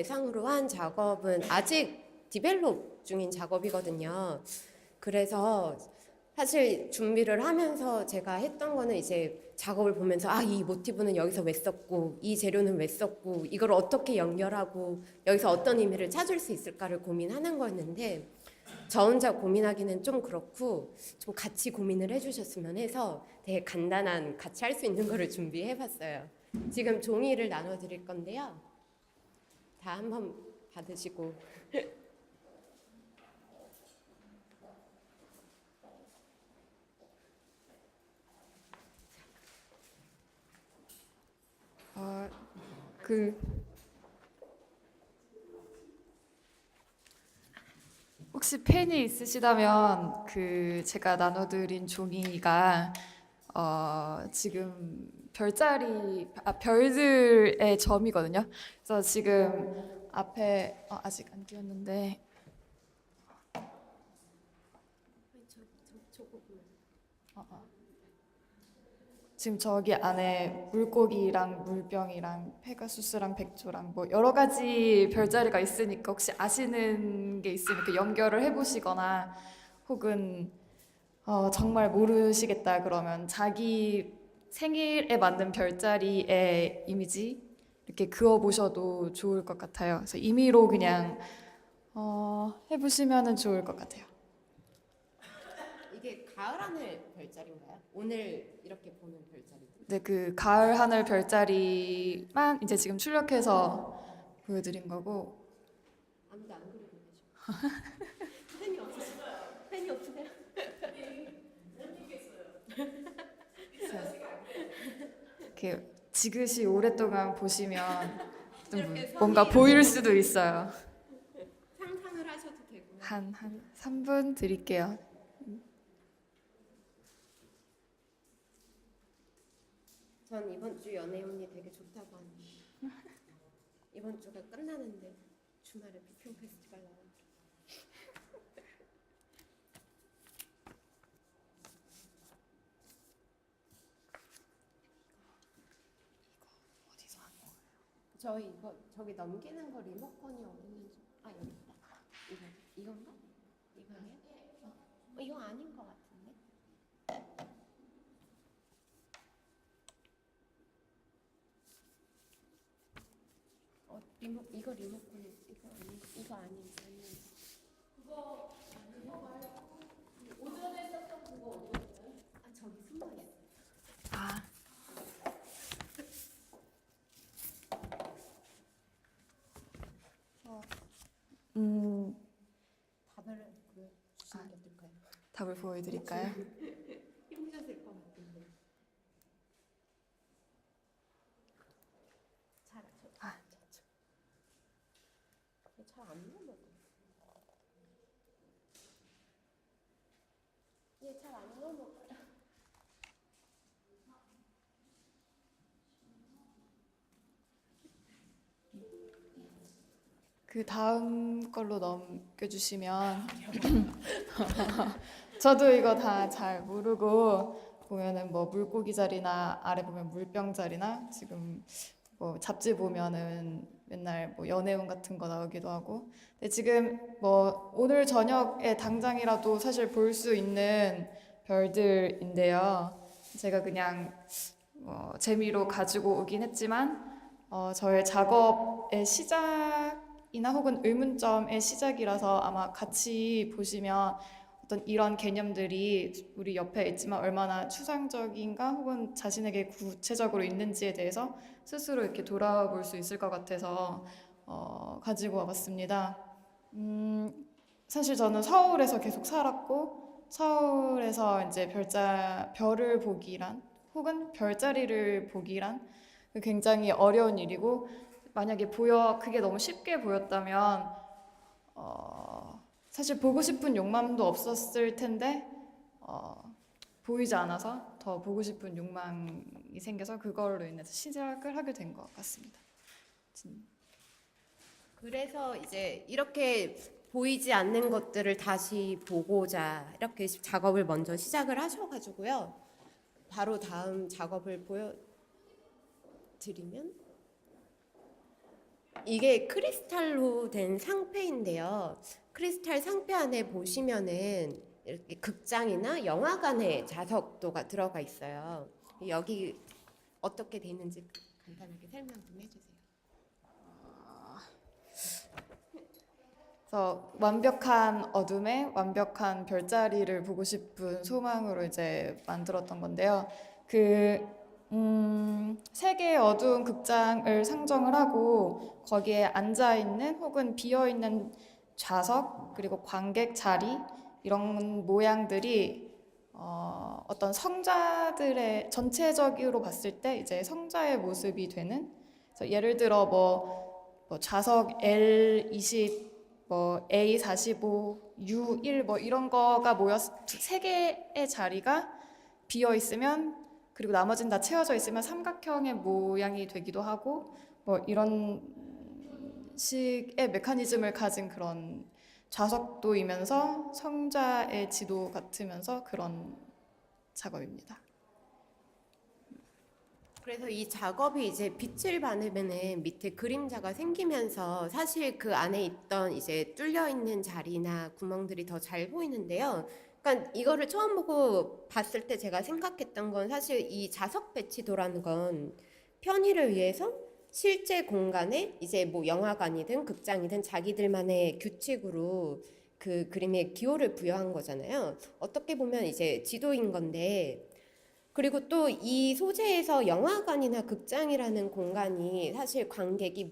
대상으로 한 작업은 아직 디벨롭 중인 작업이거든요. 그래서 사실 준비를 하면서 제가 했던 거는 이제 작업을 보면서 이 모티브는 여기서 왜 썼고 이 재료는 왜 썼고 이걸 어떻게 연결하고 여기서 어떤 의미를 찾을 수 있을까를 고민하는 거였는데 저 혼자 고민하기는 좀 그렇고 좀 같이 고민을 해주셨으면 해서 되게 간단한 같이 할 수 있는 거를 준비해봤어요. 지금 종이를 나눠드릴 건데요. 다 한번 받으시고 그 혹시 펜이 있으시다면 그 제가 나눠드린 종이가 지금 별들의 점이거든요. 그래서 지금 앞에 아직 안 띄웠는데 지금 저기 안에 물고기랑 물병이랑 페가수스랑 백조랑 뭐 여러 가지 별자리가 있으니까 혹시 아시는 게 있으면 이렇게 연결을 해보시거나 혹은 정말 모르시겠다 그러면 자기 생일에 맞는 별자리의 이미지 이렇게 그어보셔도 좋을 것 같아요. 그래서 임의로 그냥 해보시면 좋을 것 같아요. 이게 가을 하늘 별자리인가요? 오늘 이렇게 보는 별자리. 네, 그 가을 하늘 별자리만 이제 지금 출력해서 보여드린 거고. 아무도 안 그리고 계셔. 펜이 없으세요? 펜이 없으세요? 이렇게 지그시 오랫동안 보시면 좀 뭔가 보일 수도 있어요. 상상을 하셔도 되고요. 한 3분 드릴게요. 전 이번 주 연애운이 되게 좋다고 하는데 이번 주가 끝나는데 주말에 부평 페스티벌 나가요. 어디서 하는 거예요? 저희 이거 저기 넘기는 거 리모컨이 어디 있는지 여기 있다. 이건가? 이거예요? 이거 아닌 것 같은데. 이거 리모컨 이거 아닌지 그거 오전에 썼던 그거 어디였어요? 저기 숨어 있어요. 답을 주시는 게 어떨까요? 답을 보여드릴까요? 힘드셨을 것 같은데. 잘안 넘어가. 얘잘안 넘어가. 그 다음 걸로 넘겨주시면 저도 이거 다 잘 모르고 보면은 뭐 물고기 자리나 아래 보면 물병 자리나 지금 뭐 잡지 보면은 맨날 뭐 연애운 같은 거 나오기도 하고 근데 지금 뭐 오늘 저녁에 당장이라도 사실 볼 수 있는 별들인데요. 제가 그냥 재미로 가지고 오긴 했지만 저의 작업의 시작이나 혹은 의문점의 시작이라서 아마 같이 보시면 어떤 이런 개념들이 우리 옆에 있지만 얼마나 추상적인가 혹은 자신에게 구체적으로 있는지에 대해서 스스로 이렇게 돌아볼 수 있을 것 같아서 가지고 와봤습니다. 사실 저는 서울에서 계속 살았고 서울에서 이제 별을 보기란 혹은 별자리를 보기란 굉장히 어려운 일이고 만약에 그게 너무 쉽게 보였다면 사실 보고 싶은 욕망도 없었을 텐데 보이지 않아서 더 보고 싶은 욕망이 생겨서 그걸로 인해서 시작을 하게 된 것 같습니다. 그래서 이제 이렇게 보이지 않는 것들을 다시 보고자 이렇게 작업을 먼저 시작을 하셔가지고요. 바로 다음 작업을 보여드리면 이게 크리스탈로 된 상패인데요. 크리스탈 상패 안에 보시면은 이렇게 극장이나 영화관의 자석도가 들어가 있어요. 여기 어떻게 돼 있는지 간단하게 설명 좀 해주세요. 그래서 완벽한 어둠에 완벽한 별자리를 보고 싶은 소망으로 이제 만들었던 건데요. 세 개의 어두운 극장을 상정을 하고 거기에 앉아 있는 혹은 비어 있는 좌석 그리고 관객 자리 이런 모양들이 어떤 성자들의 전체적으로 봤을 때 이제 성자의 모습이 되는. 그래서 예를 들어 뭐 좌석 L20 뭐 A45, U1 뭐 이런 거가 모였 세 개의 자리가 비어 있으면 그리고 나머지는 다 채워져 있으면 삼각형의 모양이 되기도 하고 뭐 이런 식의 메커니즘을 가진 그런 좌석도이면서 성자의 지도 같으면서 그런 작업입니다. 그래서 이 작업이 이제 빛을 받으면은 밑에 그림자가 생기면서 사실 그 안에 있던 이제 뚫려 있는 자리나 구멍들이 더 잘 보이는데요. 그러니까 이거를 처음 보고 봤을 때 제가 생각했던 건 사실 이 자석 배치도라는 건 편의를 위해서 실제 공간에 이제 뭐 영화관이든 극장이든 자기들만의 규칙으로 그 그림에 기호를 부여한 거잖아요. 어떻게 보면 이제 지도인 건데 그리고 또 이 소재에서 영화관이나 극장이라는 공간이 사실 관객에게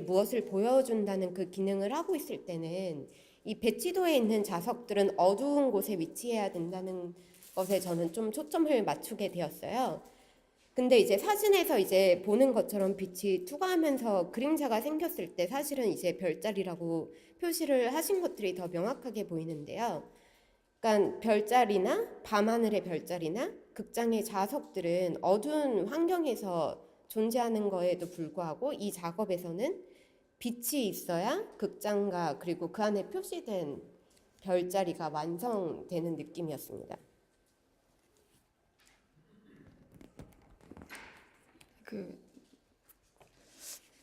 무엇을 보여준다는 그 기능을 하고 있을 때는 이 배치도에 있는 자석들은 어두운 곳에 위치해야 된다는 것에 저는 좀 초점을 맞추게 되었어요. 근데 이제 사진에서 이제 보는 것처럼 빛이 투과하면서 그림자가 생겼을 때 사실은 이제 별자리라고 표시를 하신 것들이 더 명확하게 보이는데요. 그러니까 별자리나 밤하늘의 별자리나 극장의 자석들은 어두운 환경에서 존재하는 거에도 불구하고 이 작업에서는 빛이 있어야 극장과 그리고 그 안에 표시된 별자리가 완성되는 느낌이었습니다. 그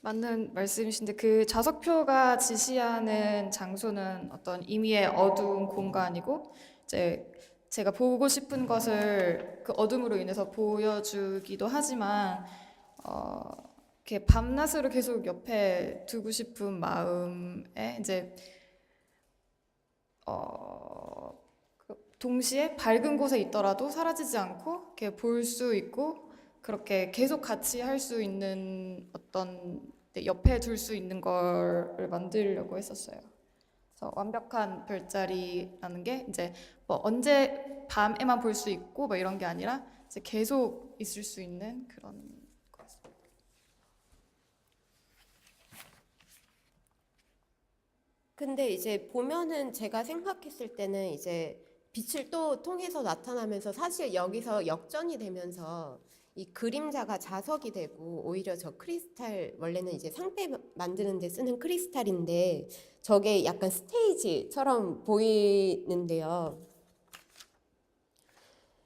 맞는 말씀이신데 그 좌석표가 지시하는 장소는 어떤 임의의 어두운 공간이고 이제 제가 보고 싶은 것을 그 어둠으로 인해서 보여주기도 하지만 이렇게 밤낮으로 계속 옆에 두고 싶은 마음에 이제 동시에 밝은 곳에 있더라도 사라지지 않고 이렇게 볼 수 있고 그렇게 계속 같이 할 수 있는 어떤 옆에 둘 수 있는 걸 만들려고 했었어요. 그래서 완벽한 별자리라는 게 이제 뭐 언제 밤에만 볼 수 있고 뭐 이런 게 아니라 이제 계속 있을 수 있는 그런 거였어요. 근데 이제 보면은 제가 생각했을 때는 이제 빛을 또 통해서 나타나면서 사실 여기서 역전이 되면서 이 그림자가 자석이 되고 오히려 저 크리스탈 원래는 이제 상패 만드는 데 쓰는 크리스탈인데 저게 약간 스테이지처럼 보이는데요.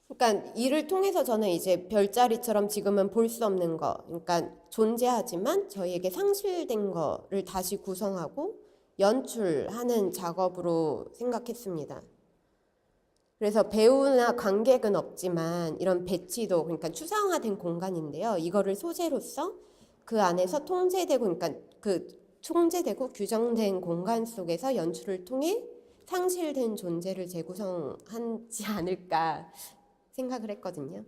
그러니까 이를 통해서 저는 이제 별자리처럼 지금은 볼 수 없는 거, 그러니까 존재하지만 저희에게 상실된 거를 다시 구성하고 연출하는 작업으로 생각했습니다. 그래서 배우나 관객은 없지만 이런 배치도 그러니까 추상화된 공간인데요. 이거를 소재로서 그 안에서 통제되고 그러니까 그 통제되고 규정된 공간 속에서 연출을 통해 상실된 존재를 재구성하지 않을까 생각을 했거든요.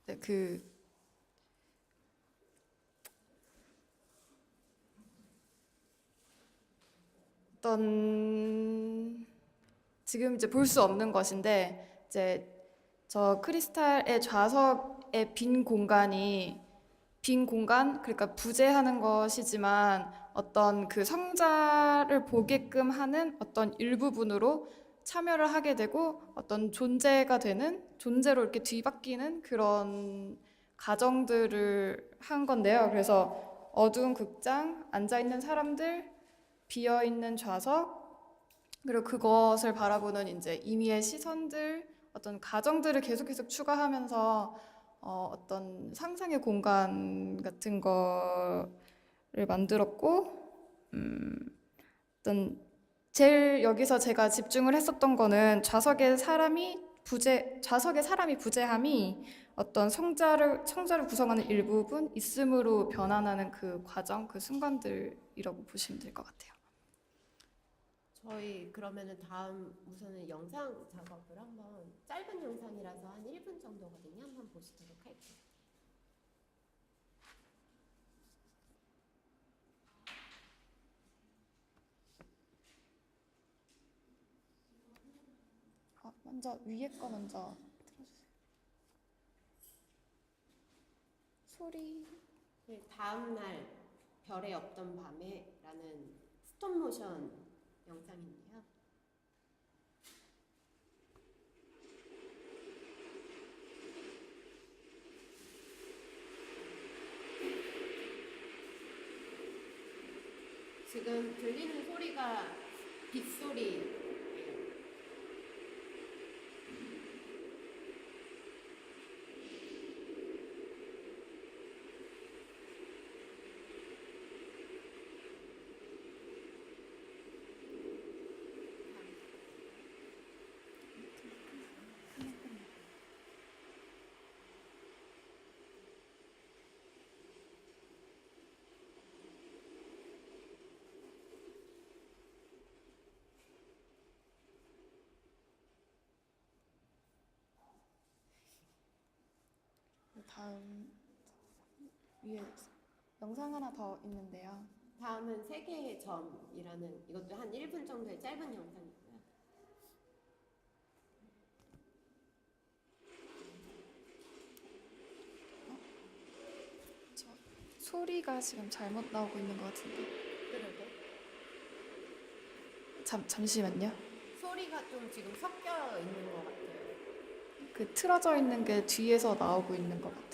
네, 어떤 지금 이제 볼 수 없는 것인데 이제 저 크리스탈의 좌석의 빈 공간 그러니까 부재하는 것이지만 어떤 그 성자를 보게끔 하는 어떤 일부분으로 참여를 하게 되고 어떤 존재가 되는 존재로 이렇게 뒤바뀌는 그런 가정들을 한 건데요. 그래서 어두운 극장, 앉아 있는 사람들, 비어 있는 좌석, 그리고 그것을 바라보는 이제 임의의 시선들, 어떤 가정들을 계속 추가하면서 어떤 상상의 공간 같은 거를 만들었고, 어떤 제일 여기서 제가 집중을 했었던 거는 좌석의 사람이 부재함이 어떤 성자를 구성하는 일부분 있음으로 변환하는 그 과정, 그 순간들이라고 보시면 될 것 같아요. 저희 그러면은 다음 우선은 영상 작업을 한번 짧은 영상이라서 한 1분 정도거든요. 한번 보시도록 할게요. 먼저 위에 거 먼저 틀어주세요. 소리. 네, 다음 날 별의 없던 밤에라는 스톱 모션 영상인데요. 지금 들리는 소리가 빗소리예요. 다음 위에 영상 하나 더 있는데요. 다음은 세계의 점이라는 이것도 한 1분 정도의 짧은 영상이고요. 소리가 지금 잘못 나오고 있는 것 같은데. 그러게. 잠시만요. 소리가 좀 지금 섞여 있는 것 같아요. 그 틀어져 있는 게 뒤에서 나오고 있는 것 같아요.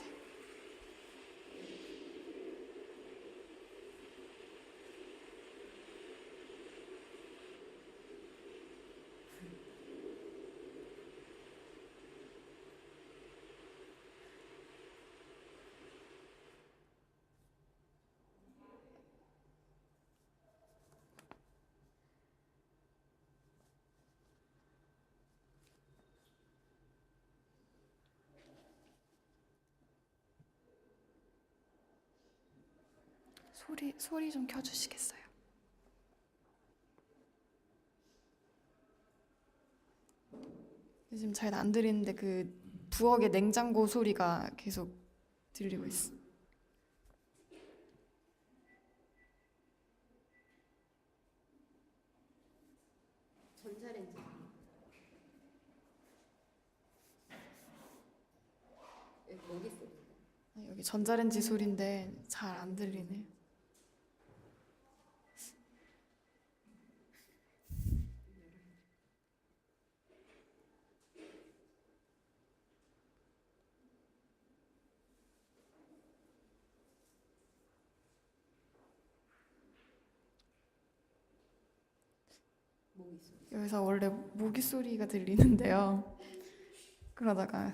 소리 좀 켜주시겠어요? 지금 잘 안 들리는데 그 부엌의 냉장고 소리가 계속 들리고 있어. 전자레인지. 여기 모기 소리. 여기 전자레인지 소리인데 잘 안 들리네. 모기 소리. 여기서 원래 모기 소리가 들리는데요. 그러다가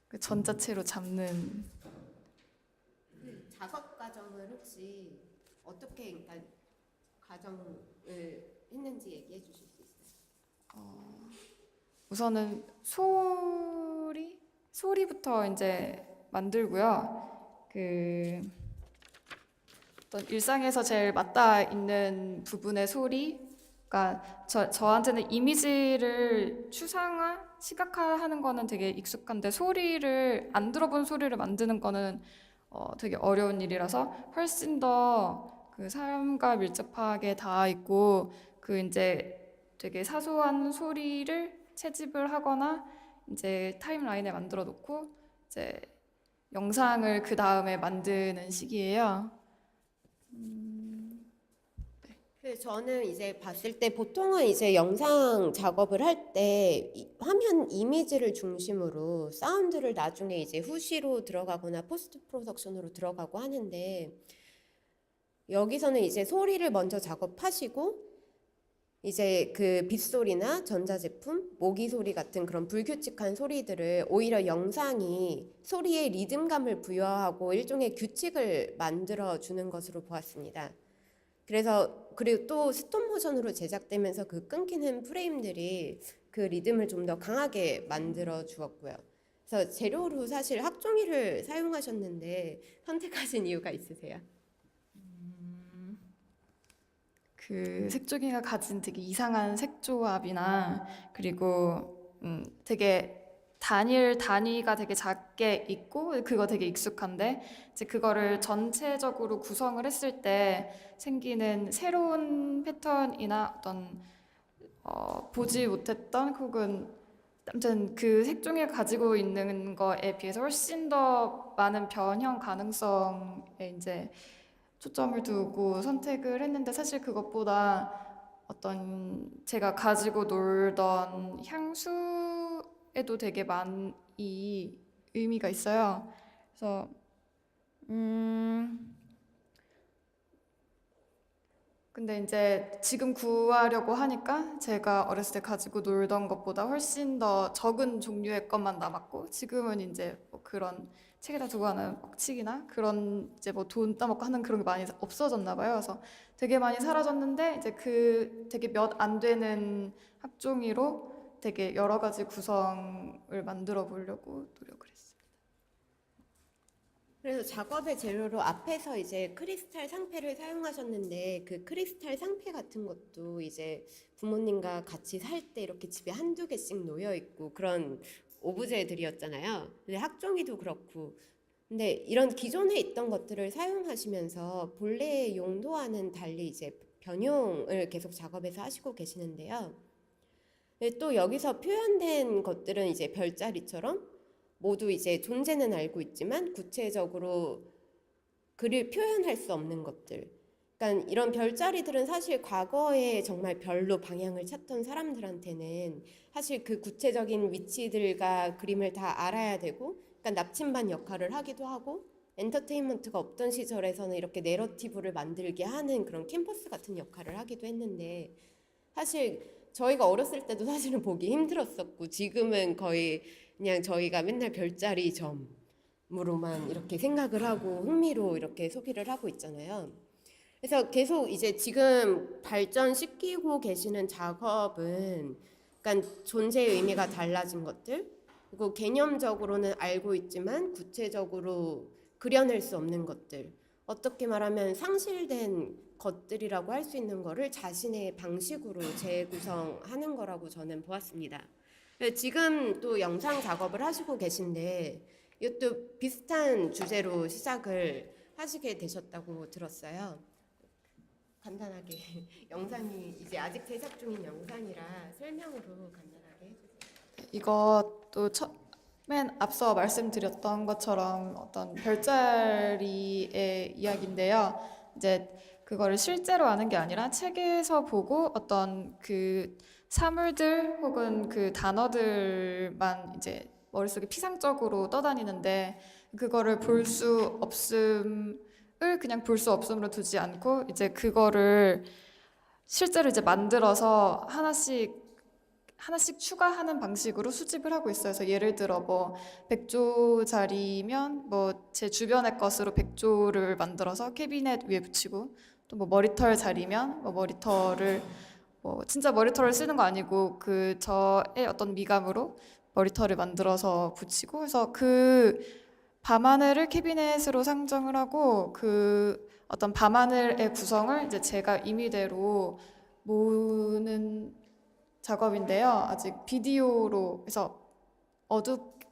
그 전자체로 잡는. 그 작업 과정을 혹시 어떻게 그러니까 과정을 했는지 얘기해 주실 수 있어요? 우선은 소리부터 이제 만들고요. 그 어떤 일상에서 제일 맞닿아 있는 부분의 소리가 저한테는 이미지를 시각화하는 거는 되게 익숙한데 소리를 안 들어본 소리를 만드는 거는 되게 어려운 일이라서 훨씬 더 그 삶과 밀접하게 닿아 있고 그 이제 되게 사소한 소리를 채집을 하거나 이제 타임라인에 만들어 놓고 이제 영상을 그 다음에 만드는 시기예요. 그 저는 이제 봤을 때 보통은 이제 영상 작업을 할 때 화면 이미지를 중심으로 사운드를 나중에 이제 후시로 들어가거나 포스트 프로덕션으로 들어가고 하는데 여기서는 이제 소리를 먼저 작업하시고 이제 그 빗소리나 전자제품, 모기 소리 같은 그런 불규칙한 소리들을 오히려 영상이 소리에 리듬감을 부여하고 일종의 규칙을 만들어 주는 것으로 보았습니다. 그래서 그리고 또 스톱 모션으로 제작되면서 그 끊기는 프레임들이 그 리듬을 좀 더 강하게 만들어 주었고요. 그래서 재료로 사실 학종이를 사용하셨는데 선택하신 이유가 있으세요? 그 색조기가 가진 되게 이상한 색조합이나 그리고 되게 단위가 되게 작게 있고 그거 되게 익숙한데 이제 그거를 전체적으로 구성을 했을 때 생기는 새로운 패턴이나 어떤 보지 못했던 혹은 아무튼 그 색종이가 가지고 있는 거에 비해서 훨씬 더 많은 변형 가능성에 이제 초점을 두고 선택을 했는데 사실 그것보다 어떤 제가 가지고 놀던 향수에도 되게 많이 의미가 있어요. 그래서 근데 이제 지금 구하려고 하니까 제가 어렸을 때 가지고 놀던 것보다 훨씬 더 적은 종류의 것만 남았고 지금은 이제 뭐 그런 책에다 두고 하는 뻑치기나 그런 이제 뭐 돈 따먹고 하는 그런 게 많이 없어졌나 봐요. 그래서 되게 많이 사라졌는데 이제 그 되게 몇 안 되는 학종이로 되게 여러 가지 구성을 만들어 보려고 노력을 했어요. 그래서 작업의 재료로 앞에서 이제 크리스탈 상패를 사용하셨는데 그 크리스탈 상패 같은 것도 이제 부모님과 같이 살 때 이렇게 집에 한두 개씩 놓여 있고 그런 오브제들이었잖아요. 근데 학종이도 그렇고. 근데 이런 기존에 있던 것들을 사용하시면서 본래의 용도와는 달리 이제 변형을 계속 작업에서 하시고 계시는데요. 근데 또 여기서 표현된 것들은 이제 별자리처럼 모두 이제 존재는 알고 있지만 구체적으로 그를 표현할 수 없는 것들. 그러니까 이런 별자리들은 사실 과거에 정말 별로 방향을 찾던 사람들한테는 사실 그 구체적인 위치들과 그림을 다 알아야 되고, 그러니까 나침반 역할을 하기도 하고, 엔터테인먼트가 없던 시절에서는 이렇게 내러티브를 만들게 하는 그런 캠퍼스 같은 역할을 하기도 했는데, 사실 저희가 어렸을 때도 사실은 보기 힘들었었고, 지금은 거의 그냥 저희가 맨날 별자리 점으로만 이렇게 생각을 하고 흥미로 이렇게 소비를 하고 있잖아요. 그래서 계속 이제 지금 발전시키고 계시는 작업은 그러니까 존재의 의미가 달라진 것들, 그리고 개념적으로는 알고 있지만 구체적으로 그려낼 수 없는 것들, 어떻게 말하면 상실된 것들이라고 할 수 있는 거를 자신의 방식으로 재구성하는 거라고 저는 보았습니다. 지금 또 영상 작업을 하시고 계신데 이것도 비슷한 주제로 시작을 하시게 되셨다고 들었어요. 간단하게 영상이 이제 아직 제작 중인 영상이라 설명으로 간단하게 해주세요. 이것도 맨 앞서 말씀드렸던 것처럼 어떤 별자리의 이야기인데요. 이제 그거를 실제로 아는 게 아니라 책에서 보고 어떤 그 사물들 혹은 그 단어들만 이제 머릿속에 피상적으로 떠다니는데 그거를 볼 수 없음을 그냥 볼 수 없음으로 두지 않고 이제 그거를 실제로 이제 만들어서 하나씩 추가하는 방식으로 수집을 하고 있어요. 그래서 예를 들어 뭐 100조짜리면 뭐 제 주변의 것으로 100조를 만들어서 캐비넷 위에 붙이고 또 뭐 머리털 자리면 뭐 머리털을 뭐 진짜 머리털을 쓰는 거 아니고 그 저의 어떤 미감으로 머리털을 만들어서 붙이고 그래서 그 밤하늘을 캐비넷으로 상정을 하고 그 어떤 밤하늘의 구성을 이제 제가 임의대로 모으는 작업인데요. 아직 비디오로 해서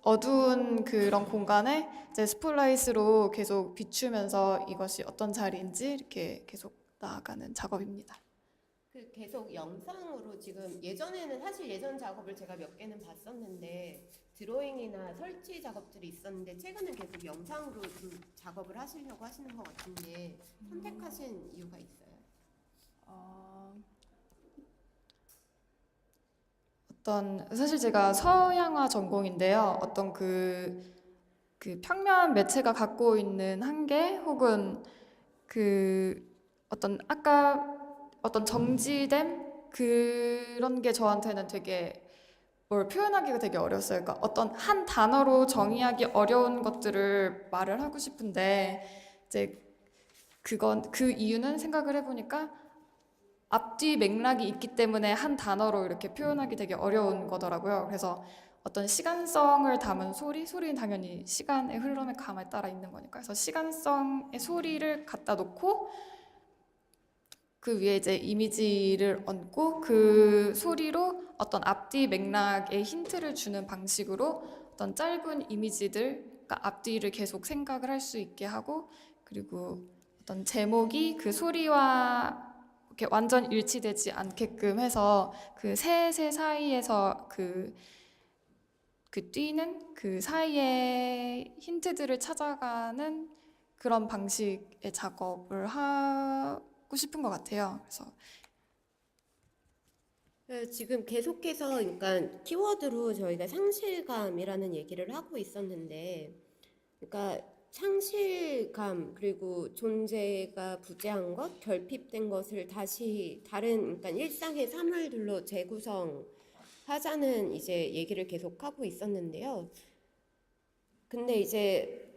어두운 그런 공간에 이제 스포트라이트로 계속 비추면서 이것이 어떤 자리인지 이렇게 계속 나아가는 작업입니다. 그 계속 영상으로 지금 예전에는 사실 예전 작업을 제가 몇 개는 봤었는데 드로잉이나 설치 작업들이 있었는데 최근은 계속 영상으로 좀 작업을 하시려고 하시는 것 같은데 선택하신 이유가 있어요? 사실 제가 서양화 전공인데요. 어떤 그 평면 매체가 갖고 있는 한계 혹은 그 어떤 아까 어떤 정지됨 그런 게 저한테는 되게 뭘 표현하기가 되게 어려웠어요. 그러니까 어떤 한 단어로 정의하기 어려운 것들을 말을 하고 싶은데 이제 그 이유는 생각을 해보니까 앞뒤 맥락이 있기 때문에 한 단어로 이렇게 표현하기 되게 어려운 거더라고요. 그래서 어떤 시간성을 담은 소리는 당연히 시간의 흐름의 감에 따라 있는 거니까. 그래서 시간성의 소리를 갖다 놓고 그 위에 이제 이미지를 얹고 그 소리로 어떤 앞뒤 맥락의 힌트를 주는 방식으로 어떤 짧은 이미지들, 그러니까 앞뒤를 계속 생각을 할 수 있게 하고, 그리고 어떤 제목이 그 소리와 이렇게 완전 일치되지 않게끔 해서 그 세 사이에서 그 뛰는 그 사이에 힌트들을 찾아가는 그런 방식의 작업을 하고 싶은 것 같아요. 그래서 지금 계속해서 그러니까 키워드로 저희가 상실감이라는 얘기를 하고 있었는데, 그러니까 상실감 그리고 존재가 부재한 것, 결핍된 것을 다시 다른 그러니까 일상의 사물들로 재구성하자는 이제 얘기를 계속 하고 있었는데요. 근데 이제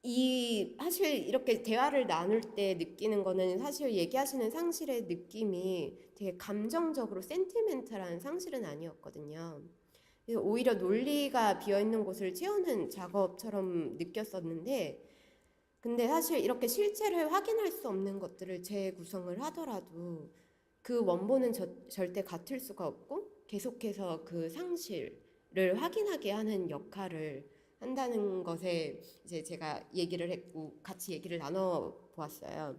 이 사실 이렇게 대화를 나눌 때 느끼는 거는 사실 얘기하시는 상실의 느낌이 되게 감정적으로 센티멘탈한 상실은 아니었거든요. 그래서 오히려 논리가 비어있는 곳을 채우는 작업처럼 느꼈었는데, 근데 사실 이렇게 실체를 확인할 수 없는 것들을 재구성을 하더라도 그 원본은 절대 같을 수가 없고 계속해서 그 상실을 확인하게 하는 역할을 한다는 것에 이제 제가 얘기를 했고 같이 얘기를 나눠 보았어요.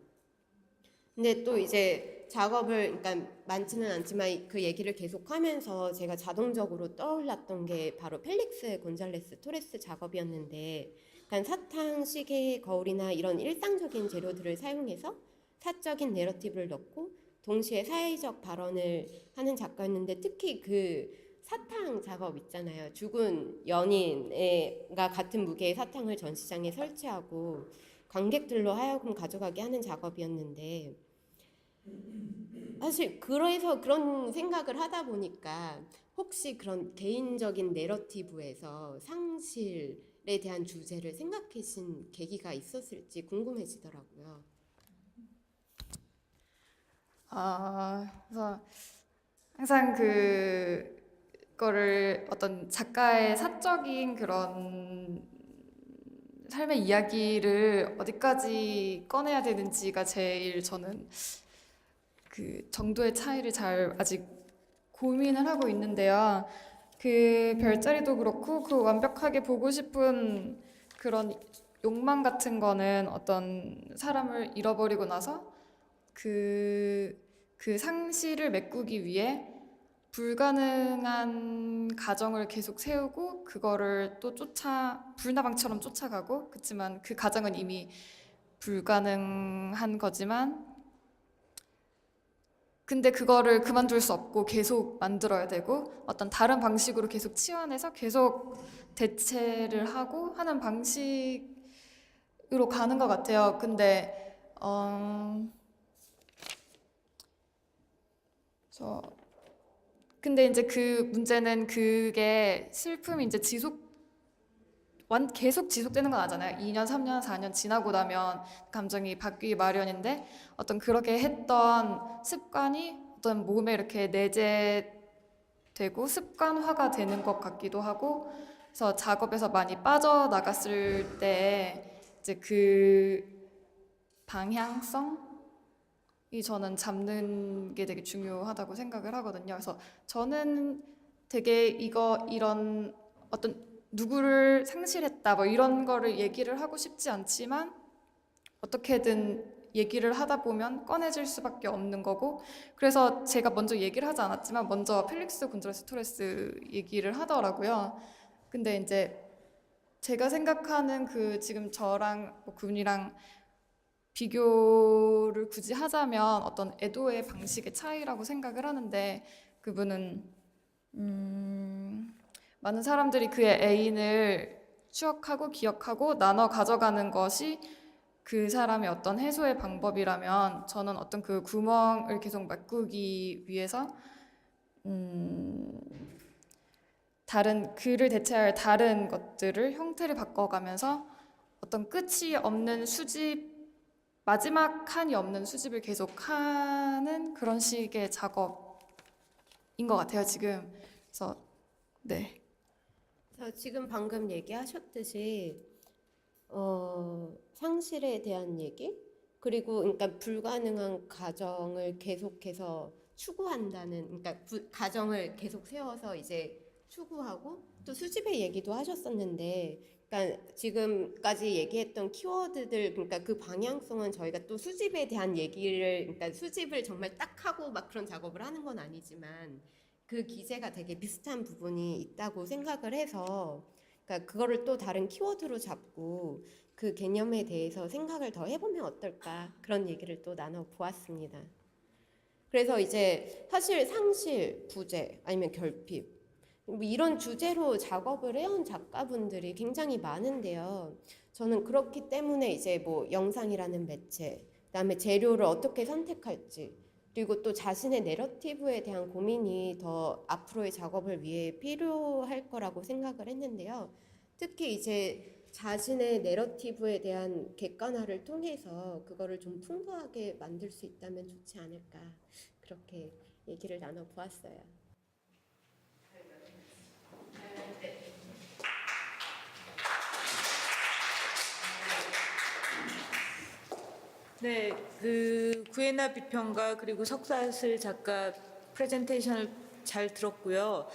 근데 또 이제 작업을 그러니까 많지는 않지만 그 얘기를 계속하면서 제가 자동적으로 떠올랐던 게 바로 펠릭스 곤잘레스 토레스 작업이었는데, 그러니까 사탕, 시계, 거울이나 이런 일상적인 재료들을 사용해서 사적인 내러티브를 넣고 동시에 사회적 발언을 하는 작가였는데, 특히 그 사탕 작업 있잖아요. 죽은 연인과 같은 무게의 사탕을 전시장에 설치하고 관객들로 하여금 가져가게 하는 작업이었는데, 사실 그래서 그런 생각을 하다 보니까 혹시 그런 개인적인 내러티브에서 상실에 대한 주제를 생각하신 계기가 있었을지 궁금해지더라고요. 그래서 항상 그거를 어떤 작가의 사적인 그런 삶의 이야기를 어디까지 꺼내야 되는지가 제일 저는 그 정도의 차이를 잘 아직 고민을 하고 있는데요. 그 별자리도 그렇고 그 완벽하게 보고 싶은 그런 욕망 같은 거는 어떤 사람을 잃어버리고 나서 그 상실을 메꾸기 위해 불가능한 가정을 계속 세우고 그거를 또 불나방처럼 쫓아가고, 그렇지만 그 가정은 이미 불가능한 거지만 근데 그거를 그만둘 수 없고 계속 만들어야 되고 어떤 다른 방식으로 계속 치환해서 계속 대체를 하고 하는 방식으로 가는 것 같아요. 저 근데 이제 그 문제는 그게 슬픔이 이제 계속 지속되는 건 아니잖아요. 2년, 3년, 4년 지나고 나면 감정이 바뀌기 마련인데 어떤 그렇게 했던 습관이 어떤 몸에 이렇게 내재되고 습관화가 되는 것 같기도 하고, 그래서 작업에서 많이 빠져나갔을 때 이제 그 방향성이 저는 잡는 게 되게 중요하다고 생각을 하거든요. 그래서 저는 되게 이런 어떤 누구를 상실했다 뭐 이런 거를 얘기를 하고 싶지 않지만 어떻게든 얘기를 하다 보면 꺼내질 수밖에 없는 거고, 그래서 제가 먼저 얘기를 하지 않았지만 먼저 펠릭스 곤잘레스 토레스 얘기를 하더라고요. 근데 이제 제가 생각하는 그 지금 저랑 뭐 그분이랑 비교를 굳이 하자면 어떤 애도의 방식의 차이라고 생각을 하는데, 그분은 많은 사람들이 그의 애인을 추억하고 기억하고 나눠 가져가는 것이 그 사람의 어떤 해소의 방법이라면 저는 어떤 그 구멍을 계속 메꾸기 위해서 다른 그를 대체할 다른 것들을 형태를 바꿔가면서 어떤 끝이 없는 수집, 마지막 칸이 없는 수집을 계속하는 그런 식의 작업인 것 같아요, 지금. 그래서 네. 그래서 지금 방금 얘기하셨듯이 상실에 대한 얘기 그리고 그러니까 불가능한 가정을 계속해서 추구한다는 그러니까 가정을 계속 세워서 이제 추구하고 또 수집의 얘기도 하셨었는데 그러니까 지금까지 얘기했던 키워드들 그러니까 그 방향성은 저희가 또 수집에 대한 얘기를 그러니까 수집을 정말 딱 하고 막 그런 작업을 하는 건 아니지만 그 기제가 되게 비슷한 부분이 있다고 생각을 해서 그러니까 그거를 또 다른 키워드로 잡고 그 개념에 대해서 생각을 더 해보면 어떨까 그런 얘기를 또 나눠보았습니다. 그래서 이제 사실 상실, 부재 아니면 결핍 뭐 이런 주제로 작업을 해온 작가분들이 굉장히 많은데요. 저는 그렇기 때문에 이제 뭐 영상이라는 매체, 그다음에 재료를 어떻게 선택할지, 그리고 또 자신의 내러티브에 대한 고민이 더 앞으로의 작업을 위해 필요할 거라고 생각을 했는데요. 특히 이제 자신의 내러티브에 대한 객관화를 통해서 그거를 좀 풍부하게 만들 수 있다면 좋지 않을까 그렇게 얘기를 나눠보았어요. 네, 그 구애나 비평가 그리고 석사슬 작가 프레젠테이션을 잘 들었고요.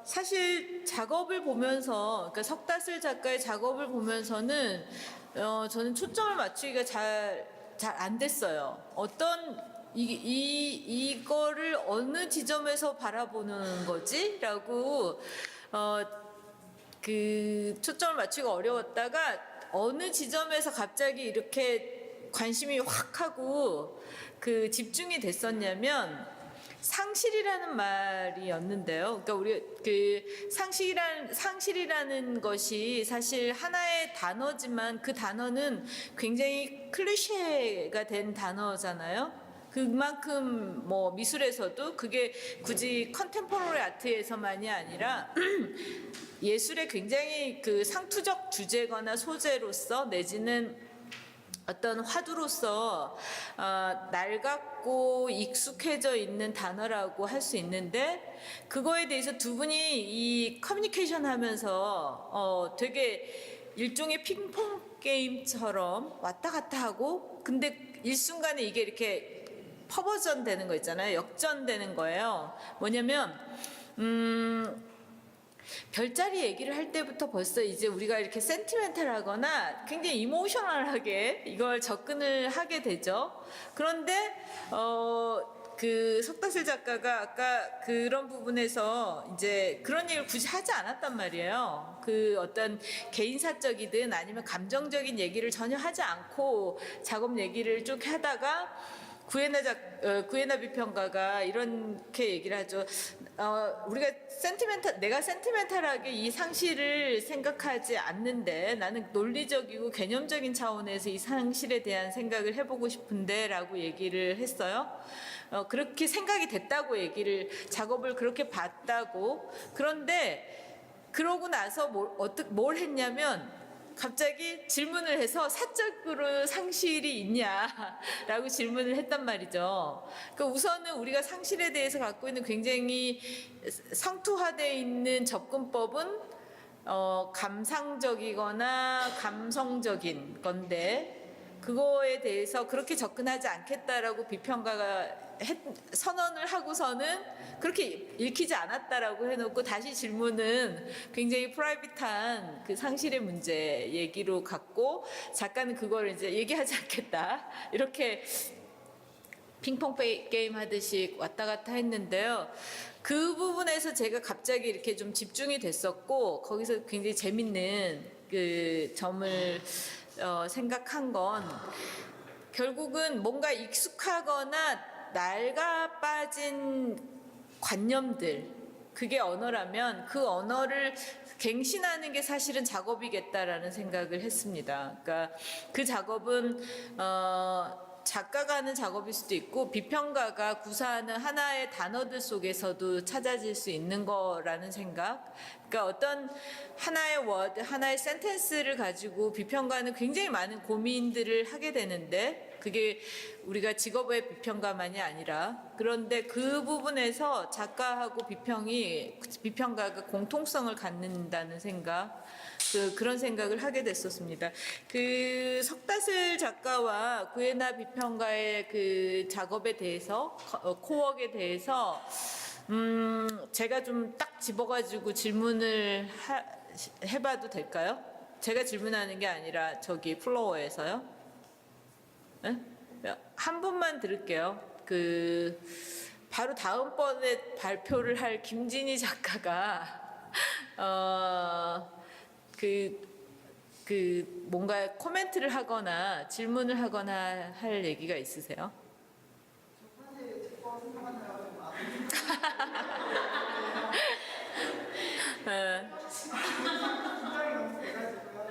사실 작업을 보면서, 그러니까 석다슬 작가의 작업을 보면서는 저는 초점을 맞추기가 잘 안 됐어요. 이거를 어느 지점에서 바라보는 거지?라고 그 초점을 맞추기가 어려웠다가 어느 지점에서 갑자기 이렇게 관심이 확 하고 그 집중이 됐었냐면 상실이라는 말이었는데요. 그러니까 우리 그 상실이라는 것이 사실 하나의 단어지만 그 단어는 굉장히 클리셰가 된 단어잖아요. 그만큼 뭐 미술에서도 그게 굳이 컨템포러리 아트에서만이 아니라 예술의 굉장히 그 상투적 주제거나 소재로서 내지는 어떤 화두로서 낡았고 익숙해져 있는 단어라고 할 수 있는데 그거에 대해서 두 분이 이 커뮤니케이션 하면서 되게 일종의 핑퐁 게임처럼 왔다 갔다 하고 근데 일순간에 이게 이렇게 퍼버전 되는 거 있잖아요. 역전되는 거예요. 뭐냐면 별자리 얘기를 할 때부터 벌써 이제 우리가 이렇게 센티멘탈하거나 굉장히 이모셔널하게 이걸 접근을 하게 되죠. 그런데 그 석다슬 작가가 아까 그런 부분에서 이제 그런 얘기를 굳이 하지 않았단 말이에요. 그 어떤 개인사적이든 아니면 감정적인 얘기를 전혀 하지 않고 작업 얘기를 쭉 하다가 구예나 비평가가 이렇게 얘기를 하죠. 내가 센티멘탈하게 이 상실을 생각하지 않는데 나는 논리적이고 개념적인 차원에서 이 상실에 대한 생각을 해보고 싶은데 라고 얘기를 했어요. 그렇게 생각이 됐다고 작업을 그렇게 봤다고. 그런데 그러고 나서 뭘 했냐면 갑자기 질문을 해서 사적으로 상실이 있냐라고 질문을 했단 말이죠. 그러니까 우선은 우리가 상실에 대해서 갖고 있는 굉장히 상투화되어 있는 접근법은 감상적이거나 감성적인 건데 그거에 대해서 그렇게 접근하지 않겠다라고 비평가가 선언을 하고서는 그렇게 읽히지 않았다라고 해놓고 다시 질문은 굉장히 프라이빗한 그 상실의 문제 얘기로 갔고 작가는 그걸 이제 얘기하지 않겠다 이렇게 핑퐁 게임 하듯이 왔다 갔다 했는데요. 그 부분에서 제가 갑자기 이렇게 좀 집중이 됐었고 거기서 굉장히 재밌는 그 점을 생각한 건 결국은 뭔가 익숙하거나 낡아 빠진 관념들 그게 언어라면 그 언어를 갱신하는 게 사실은 작업이겠다라는 생각을 했습니다. 그러니까 그 작업은 작가가 하는 작업일 수도 있고 비평가가 구사하는 하나의 단어들 속에서도 찾아질 수 있는 거라는 생각. 그러니까 어떤 하나의 워드, 하나의 센텐스를 가지고 비평가는 굉장히 많은 고민들을 하게 되는데 그게 우리가 직업의 비평가만이 아니라 그런데 그 부분에서 작가하고 비평가가 공통성을 갖는다는 생각, 그런 생각을 하게 됐었습니다. 그 석다슬 작가와 구예나 비평가의 그 작업에 대해서, 코웍에 대해서 제가 좀 딱 집어가지고 질문을 해봐도 될까요? 제가 질문하는 게 아니라 저기 플로어에서요. 네? 한 분만 들을게요. 바로 다음번에 발표를 할 김진희 작가가 뭔가 코멘트를 하거나 질문을 하거나 할 얘기가 있으세요?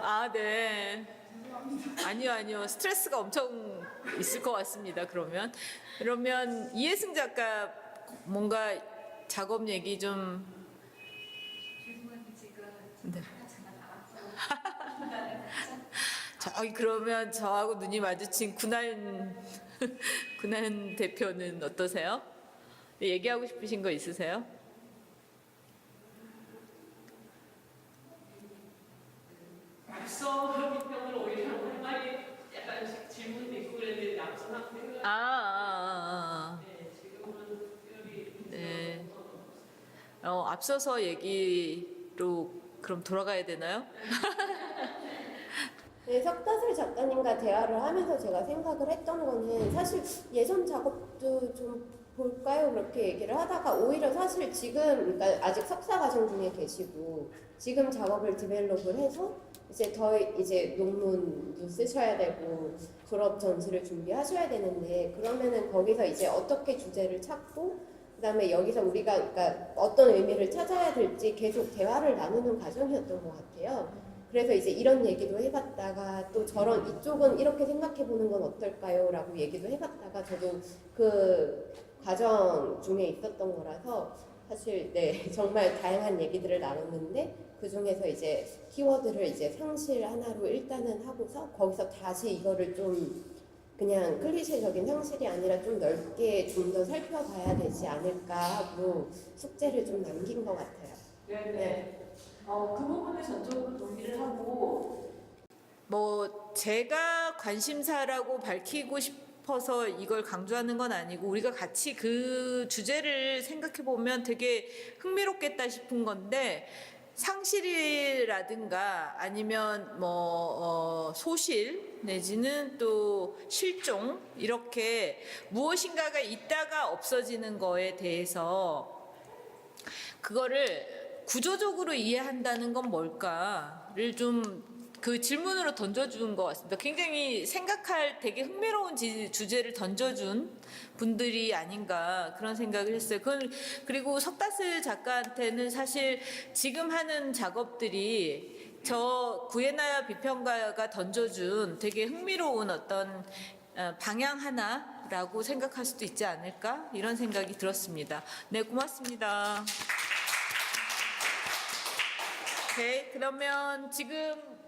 아, 네. 아니요. 스트레스가 엄청 있을 것 같습니다. 그러면 이해승 작가 뭔가 작업 얘기 좀. 네. 그러면 저하고 눈이 마주친 군한 대표는 어떠세요? 얘기하고 싶으신 거 있으세요? 앞서 비평을 오히려 할 말이 약간 질문도 있고 그랬는데 앞서 상태는 네, 지금은 네. 앞서서 얘기로 그럼 돌아가야 되나요? 네, 석다슬 작가님과 대화를 하면서 제가 생각을 했던 거는 사실 예전 작업도 좀 볼까요? 그렇게 얘기를 하다가 오히려 사실 지금 그러니까 아직 석사 과정 중에 계시고 지금 작업을 디벨롭을 해서 이제 논문도 쓰셔야 되고 졸업 전시를 준비하셔야 되는데 그러면은 거기서 이제 어떻게 주제를 찾고 그다음에 여기서 우리가 그러니까 어떤 의미를 찾아야 될지 계속 대화를 나누는 과정이었던 것 같아요. 그래서 이제 이런 얘기도 해봤다가 또 저런 이쪽은 이렇게 생각해보는 건 어떨까요? 라고 얘기도 해봤다가 저도 그 과정 중에 있었던 거라서 사실 네 정말 다양한 얘기들을 나눴는데 그 중에서 이제 키워드를 이제 상실 하나로 일단은 하고서 거기서 다시 이거를 좀 그냥 클리셰적인 상실이 아니라 좀 넓게 좀 더 살펴봐야 되지 않을까 하고 숙제를 좀 남긴 것 같아요. 네. 그 부분에 전적으로 동의를 하고 제가 관심사라고 밝히고 싶어서 이걸 강조하는 건 아니고 우리가 같이 그 주제를 생각해 보면 되게 흥미롭겠다 싶은 건데 상실이라든가 아니면 소실 내지는 또 실종 이렇게 무엇인가가 있다가 없어지는 거에 대해서 그거를 구조적으로 이해한다는 건 뭘까를 좀 그 질문으로 던져준 것 같습니다. 굉장히 생각할 되게 흥미로운 주제를 던져준 분들이 아닌가 그런 생각을 했어요. 그리고 석다슬 작가한테는 사실 지금 하는 작업들이 저 구예나 비평가가 던져준 되게 흥미로운 어떤 방향 하나라고 생각할 수도 있지 않을까 이런 생각이 들었습니다. 네, 고맙습니다. 오케이, 그러면 지금